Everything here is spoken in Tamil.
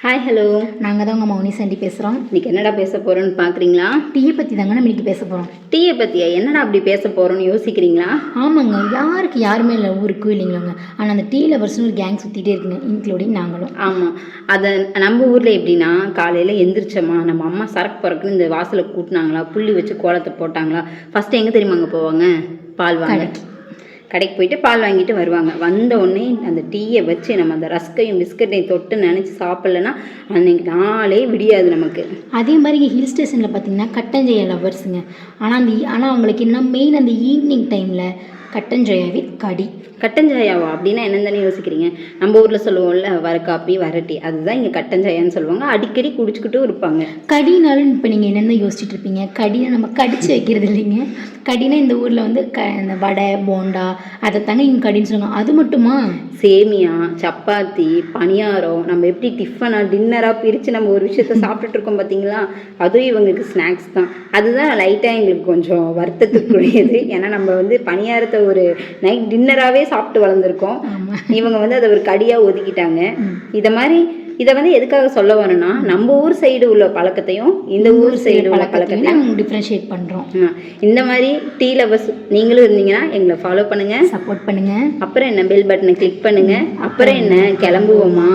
ஹாய் ஹலோ, நாங்கள் தான் உங்கள் மௌனி சண்டி பேசுகிறோம். இன்றைக்கி என்னடா பேச போகிறோன்னு பார்க்குறீங்களா? டீயை பற்றி தாங்க நம்ம இன்றைக்கி பேச போகிறோம். டீயை பற்றியா? என்னடா அப்படி பேச போகிறோன்னு யோசிக்கிறீங்களா? ஆமாங்க, யாருக்கு யாருமே இல்லை ஊருக்கு இல்லைங்களாங்க. ஆனால் அந்த டீ லவர்ஸ்னு ஒரு கேங் சுற்றிட்டே இருக்குங்க, இன்க்ளூடிங் நாங்களும். ஆமாம், அதை நம்ம ஊரில் எப்படின்னா, காலையில் எந்திரிச்சோமா, நம்ம அம்மா சரக்கு பறக்குன்னு இந்த வாசலை கூட்டினாங்களா, புள்ளி வச்சு கோலத்தை போட்டாங்களா, ஃபஸ்ட்டு எங்கே தெரியுமா அங்கே போவாங்க? பால் வாங்க. கடைக்கு போயிட்டு பால் வாங்கிட்டு வருவாங்க. வந்த உடனே அந்த டீயை வச்சு நம்ம அந்த ரஸ்கையும் பிஸ்கட்டையும் தொட்டு நினச்சி சாப்பிட்லன்னா அன்றைக்கி நாளே விடியாது நமக்கு. அதே மாதிரி இங்கே ஹில் ஸ்டேஷனில் பார்த்தீங்கன்னா கட்டஞ்செய்ய லவர்ஸுங்க. ஆனால் அவங்களுக்கு என்ன மெயின் அந்த ஈவினிங் டைமில் கட்டஞ்செய்யா வித் கடி. கட்டஞ்சாயாவா அப்படின்னா என்னன்னு தானே யோசிக்கிறீங்க? நம்ம ஊரில் சொல்லுவோம்ல வர காப்பி வரட்டி, அதுதான் இங்கே கட்டஞ்சாயான்னு சொல்லுவாங்க. அடிக்கடி குடிச்சுக்கிட்டும் இருப்பாங்க. கடினாலும் இப்போ நீங்கள் என்னென்ன யோசிச்சுட்டு இருப்பீங்க? கடினா நம்ம கடிச்சு வைக்கிறது இல்லைங்க. கடினா இந்த ஊரில் வந்து இந்த வடை போண்டா அதை தாங்க இங்கே கடின்னு சொல்லுவாங்க. அது மட்டுமா? சேமியா, சப்பாத்தி, பணியாரம், நம்ம எப்படி டிஃபனாக டின்னராக பிரித்து நம்ம ஒரு விஷயத்த சாப்பிட்டுட்டு இருக்கோம் பார்த்தீங்களா? அதுவும் இவங்களுக்கு ஸ்நாக்ஸ் தான். அதுதான் லைட்டாக எங்களுக்கு கொஞ்சம் வருத்தத்துக்குரியது. ஏன்னா நம்ம வந்து பணியாரத்தை ஒரு நைட் டின்னராகவே சாப்பிட்டு வளர்ந்துருக்கோம். இவங்க வந்து அதை ஒரு கடியாக ஒதுக்கிட்டாங்க. இதை வந்து எதுக்காக சொல்ல வரணும்னா, நம்ம ஊர் சைடு உள்ள பழக்கத்தையும் இந்த ஊர் சைடு உள்ள பழக்கத்தையும் டிஃப்ரென்ஷியேட் பண்ணுறோம். இந்த மாதிரி டீ லவர்ஸ் நீங்களும் இருந்தீங்கன்னா எங்களை ஃபாலோ பண்ணுங்கள், சப்போர்ட் பண்ணுங்கள். அப்புறம் என்ன பெல் பட்டனை கிளிக் பண்ணுங்கள். அப்புறம் என்ன கிளம்புவோமா?